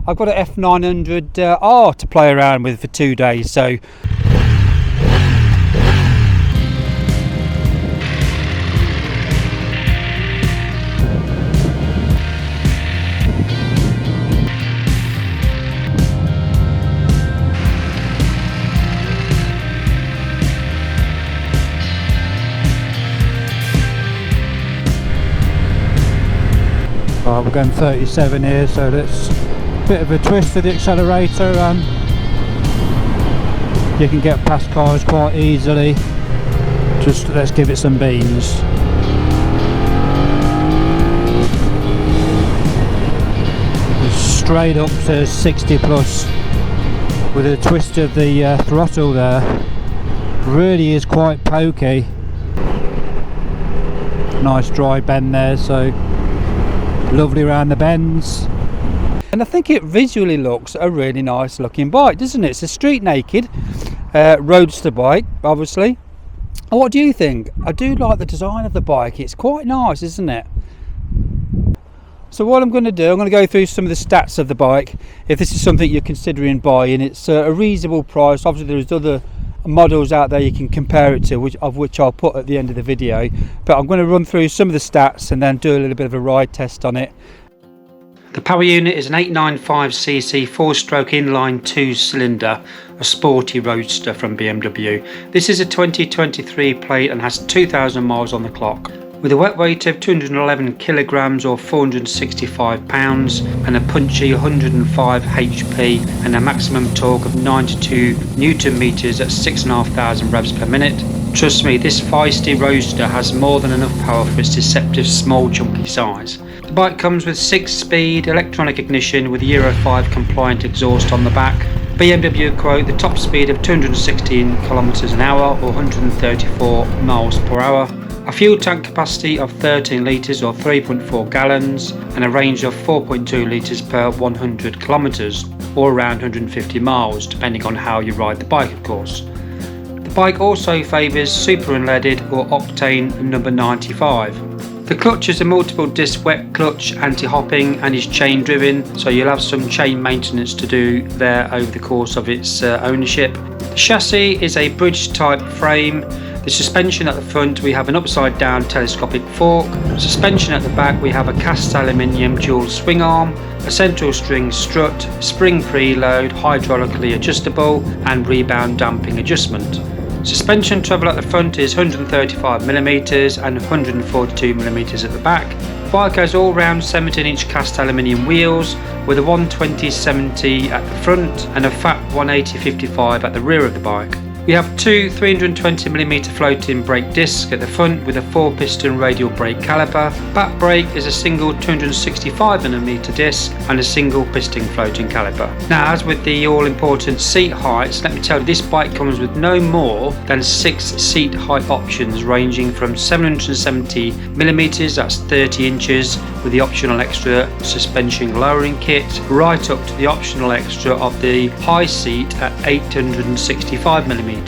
I've got an F900 R to play around with for 2 days, so we're going 37 here, so that's a bit of a twist to the accelerator, and you can get past cars quite easily. Just let's give it some beans. Straight up to 60 plus with a twist of the throttle there. Really is quite pokey. Nice dry bend there, so lovely around the bends, and I think it visually looks a really nice looking bike, doesn't it? It's a street naked roadster bike, obviously. What do you think? I do like the design of the bike. It's quite nice, isn't it? So what I'm going to do, I'm going to go through some of the stats of the bike. If this is something you're considering buying, it's a reasonable price. Obviously there's other models out there you can compare it to, which I'll put at the end of the video, but I'm going to run through some of the stats and then do a little bit of a ride test on it. The power unit is an 895cc 4-stroke inline 2-cylinder, a sporty roadster from BMW. This is a 2023 plate and has 2,000 miles on the clock. With a wet weight of 211 kilograms or 465 pounds and a punchy 105 HP and a maximum torque of 92 Newton meters at 6,500 revs per minute. Trust me, this feisty roadster has more than enough power for its deceptive small chunky size. The bike comes with 6-speed electronic ignition with Euro 5 compliant exhaust on the back. BMW quote the top speed of 216 kilometers an hour or 134 miles per hour. A fuel tank capacity of 13 litres or 3.4 gallons and a range of 4.2 litres per 100 kilometres or around 150 miles depending on how you ride the bike, of course. The bike also favours super unleaded or octane number 95. The clutch is a multiple disc wet clutch, anti-hopping, and is chain driven, so you'll have some chain maintenance to do there over the course of its ownership. The chassis is a bridge type frame. The suspension at the front, we have an upside down telescopic fork. Suspension at the back, we have a cast aluminium dual swing arm, a central string strut, spring preload, hydraulically adjustable and rebound damping adjustment. Suspension travel at the front is 135mm and 142mm at the back. The bike has all round 17-inch cast aluminium wheels with a 120/70 at the front and a fat 180/55 at the rear of the bike. We have two 320mm floating brake discs at the front with a 4-piston radial brake caliper. Back brake is a single 265mm disc and a single piston floating caliper. Now, as with the all-important seat heights, let me tell you, this bike comes with no more than 6 seat height options ranging from 770mm, that's 30 inches, with the optional extra suspension lowering kit, right up to the optional extra of the high seat at 865mm.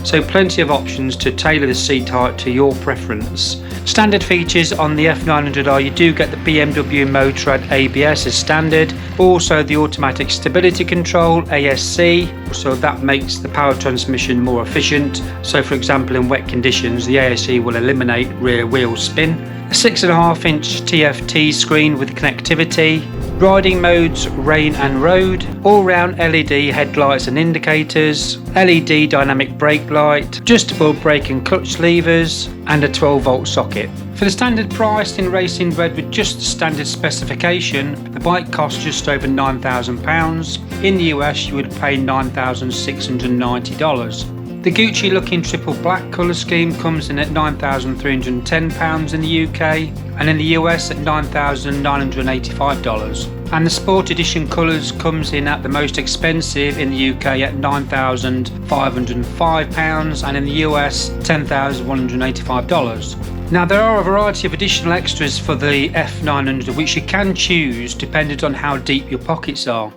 So plenty of options to tailor the seat height to your preference. Standard features on the F900 R, you do get the BMW Motorbike ABS as standard, also the automatic stability control ASC, so that makes the power transmission more efficient. So for example, in wet conditions the ASC will eliminate rear wheel spin. A 6.5-inch TFT screen with connectivity. Riding modes, rain and road, all-round LED headlights and indicators, LED dynamic brake light, adjustable brake and clutch levers, and a 12-volt socket. For the standard price in racing red with just the standard specification, the bike costs just over £9,000. In the US you would pay $9,690. The Gucci looking triple black colour scheme comes in at £9,310 in the UK and in the US at $9,985. And the Sport Edition colours comes in at the most expensive in the UK at £9,505 and in the US $10,185. Now there are a variety of additional extras for the F900 which you can choose depending on how deep your pockets are.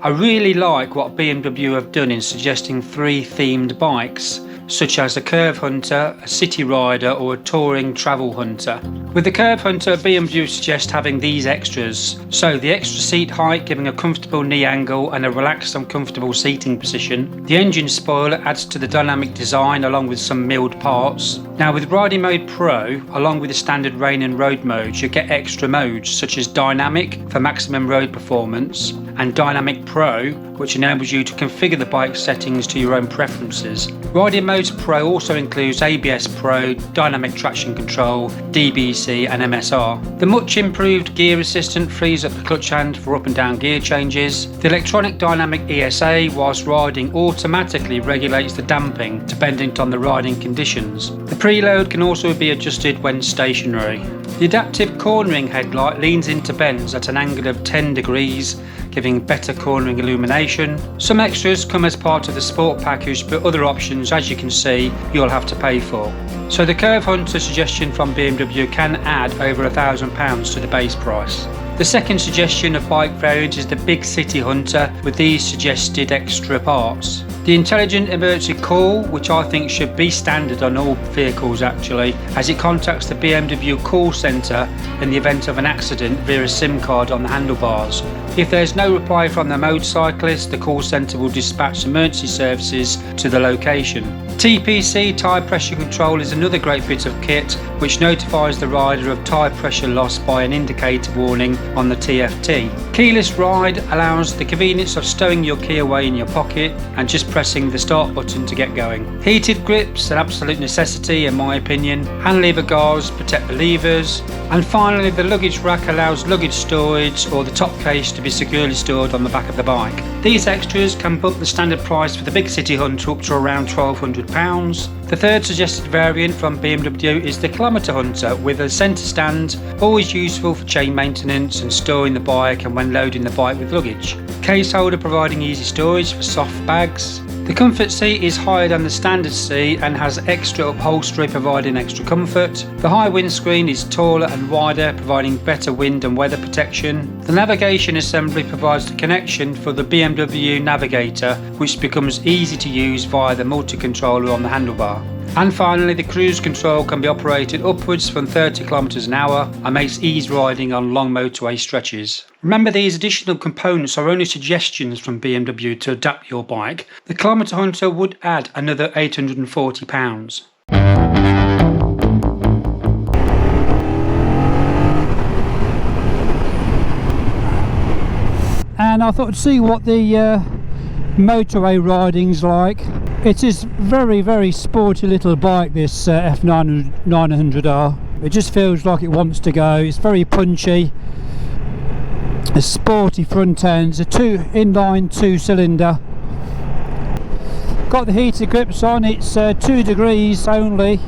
I really like what BMW have done in suggesting 3 themed bikes. such as a curve hunter, a city rider or a touring travel hunter. With the curve hunter, BMW suggests having these extras. So the extra seat height giving a comfortable knee angle and a relaxed and comfortable seating position. The engine spoiler adds to the dynamic design along with some milled parts. Now with Riding Mode Pro, along with the standard rain and road modes, you get extra modes such as Dynamic for maximum road performance and Dynamic Pro, which enables you to configure the bike settings to your own preferences. Riding Modes Pro also includes ABS Pro, Dynamic Traction Control, DBC and MSR. The much improved gear assistant frees up the clutch hand for up and down gear changes. The electronic dynamic ESA, whilst riding, automatically regulates the damping dependent on the riding conditions. The preload can also be adjusted when stationary. The adaptive cornering headlight leans into bends at an angle of 10 degrees, giving better cornering illumination. Some extras come as part of the sport package, but other options, as you can see, you'll have to pay for. So the Curve Hunter suggestion from BMW can add over £1,000 to the base price. The second suggestion of bike variant is the Big City Hunter with these suggested extra parts. The intelligent emergency call, which I think should be standard on all vehicles actually, as it contacts the BMW call centre in the event of an accident via a SIM card on the handlebars. If there is no reply from the motorcyclist, the call centre will dispatch emergency services to the location. TPC tyre pressure control is another great bit of kit which notifies the rider of tyre pressure loss by an indicator warning on the TFT. Keyless ride allows the convenience of stowing your key away in your pocket and just pressing the start button to get going. Heated grips, an absolute necessity in my opinion. Hand lever guards protect the levers. And finally, the luggage rack allows luggage storage or the top case to be securely stored on the back of the bike. These extras can bump the standard price for the Big City Hunter up to around £1,200. The third suggested variant from BMW is the Kilometre Hunter with a centre stand, always useful for chain maintenance and storing the bike and when loading the bike with luggage. Case holder providing easy storage for soft bags. The comfort seat is higher than the standard seat and has extra upholstery providing extra comfort. The high windscreen is taller and wider, providing better wind and weather protection. The navigation assembly provides the connection for the BMW Navigator, which becomes easy to use via the multi-controller on the handlebar. And finally, the cruise control can be operated upwards from 30 km an hour and makes ease riding on long motorway stretches. Remember, these additional components are only suggestions from BMW to adapt your bike. The Kilometre Hunter would add another £840. And I thought I'd see what the motorway riding's like. It is very sporty little bike, this F900 R. It just feels like it wants to go. It's very punchy. A sporty front end, a inline 2-cylinder. Got the heated grips on. It's 2 degrees only,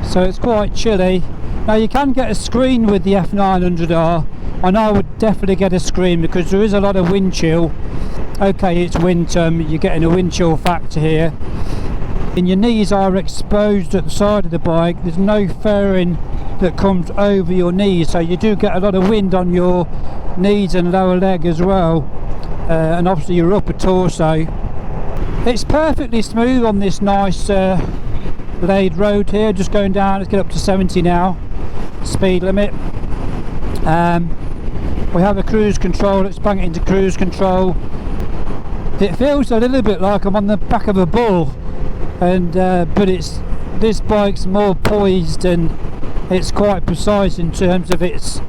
so it's quite chilly. Now you can get a screen with the F900 R, and I would definitely get a screen because there is a lot of wind chill. Okay, it's winter, you're getting a wind chill factor here. And your knees are exposed at the side of the bike. There's no fairing that comes over your knees, so you do get a lot of wind on your knees and lower leg as well, and obviously your upper torso. It's perfectly smooth on this nice laid road here. Just going down, let's get up to 70 now, speed limit. We have a cruise control. Let's bang it into cruise control. It feels a little bit like I'm on the back of a bull, and but this bike's more poised and it's quite precise in terms of its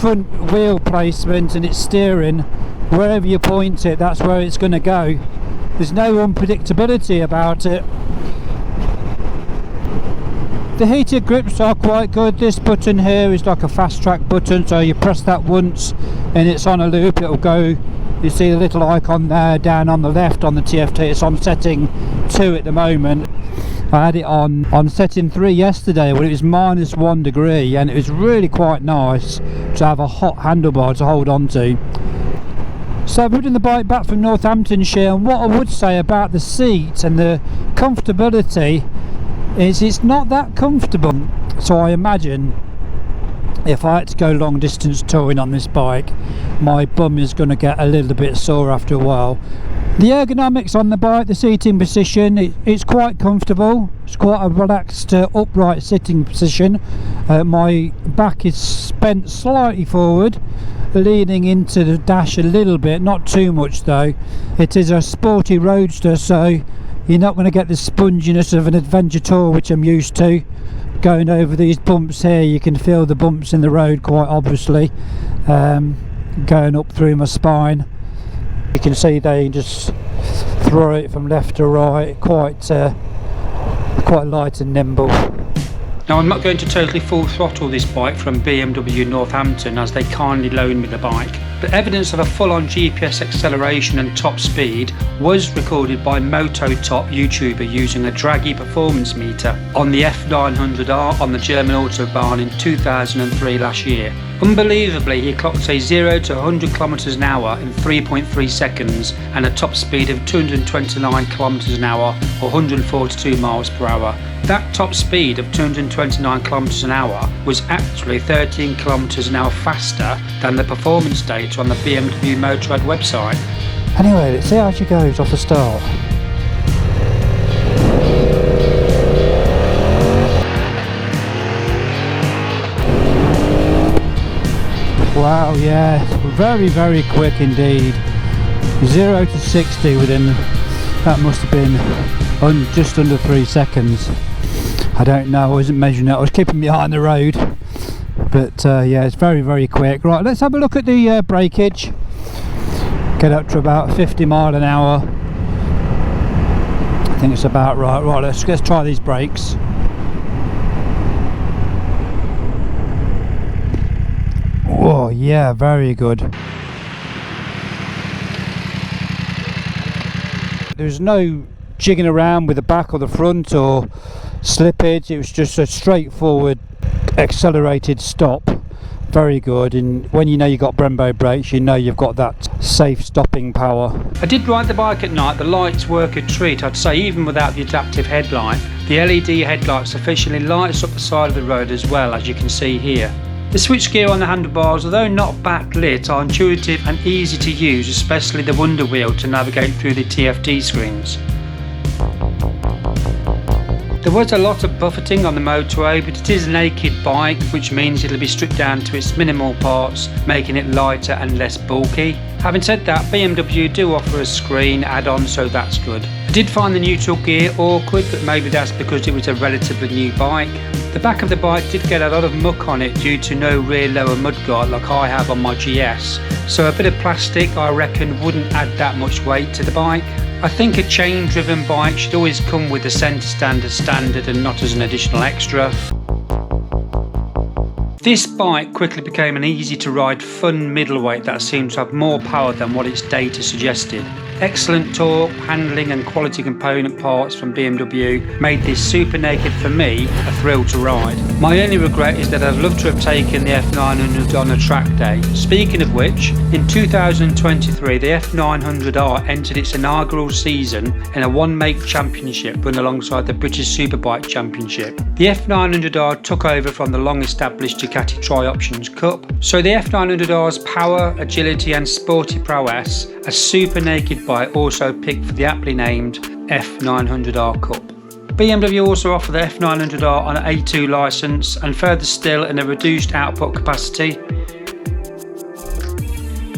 front wheel placement and its steering. Wherever you point it, that's where it's going to go. There's no unpredictability about it. The heated grips are quite good. This button here is like a fast track button, so you press that once and it's on a loop. It'll go, you see the little icon there down on the left on the TFT. It's on setting 2 at the moment. I had it on setting 3 yesterday when it was -1 degree, and it was really quite nice to have a hot handlebar to hold on to. So I've ridden the bike back from Northamptonshire, and what I would say about the seat and the comfortability is it's not that comfortable. So I imagine if I had to go long distance touring on this bike, my bum is going to get a little bit sore after a while. The ergonomics on the bike, the seating position, it's quite comfortable. It's quite a relaxed upright sitting position. My back is bent slightly forward, leaning into the dash a little bit, not too much though. It is a sporty roadster, so you're not going to get the sponginess of an adventure tour, which I'm used to. Going over these bumps here, you can feel the bumps in the road quite obviously, going up through my spine. You can see they just throw it from left to right, quite light and nimble. Now I'm not going to totally full throttle this bike from BMW Northampton, as they kindly loaned me the bike, but evidence of a full-on GPS acceleration and top speed was recorded by Moto Top YouTuber using a draggy performance meter on the F900 R on the German Autobahn in 2003 last year. Unbelievably, he clocked a 0 to 100 km an hour in 3.3 seconds and a top speed of 229 km an hour or 142 miles per hour. That top speed of 229 km an hour was actually 13 km an hour faster than the performance data on the BMW Motorrad website. Anyway, let's see how she goes off the start. Wow, yeah, very, very quick indeed. 0 to 60 within, that must have been just under 3 seconds. I don't know, I wasn't measuring it, I was keeping my eye on the road. But yeah, it's very, very quick. Right, let's have a look at the breakage. Get up to about 50 mile an hour. I think it's about right. Right, let's try these brakes. Oh yeah, very good. There's no jigging around with the back or the front or slippage. It was just a straightforward accelerated stop. Very good, and when you know you've got Brembo brakes, you know you've got that safe stopping power. I did ride the bike at night. The lights work a treat, I'd say, even without the adaptive headlight. The LED headlight sufficiently lights up the side of the road as well, as you can see here. The switchgear on the handlebars, although not backlit, are intuitive and easy to use, especially the wonder wheel to navigate through the TFT screens. There was a lot of buffeting on the motorway, but it is a naked bike, which means it'll be stripped down to its minimal parts, making it lighter and less bulky. Having said that, BMW do offer a screen add-on, so that's good. I did find the neutral gear awkward, but maybe that's because it was a relatively new bike. The back of the bike did get a lot of muck on it due to no rear lower mudguard like I have on my GS, so a bit of plastic I reckon wouldn't add that much weight to the bike. I think a chain driven bike should always come with the centre stand as standard and not as an additional extra. This bike quickly became an easy to ride fun middleweight that seemed to have more power than what its data suggested. Excellent torque, handling and quality component parts from BMW made this super naked for me a thrill to ride. My only regret is that I'd love to have taken the F900 on a track day. Speaking of which, in 2023 the F900 R entered its inaugural season in a one-make championship run alongside the British Superbike Championship. The F900 R took over from the long-established Ducati Tri-Options Cup, so the F900R's power, agility and sporty prowess, a super naked bike also picked for the aptly named F900R Cup. BMW also offer the F900R on an A2 licence and further still in a reduced output capacity.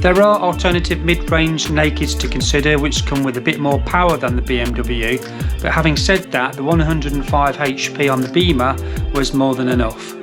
There are alternative mid-range nakeds to consider which come with a bit more power than the BMW, but having said that, the 105 HP on the Beamer was more than enough.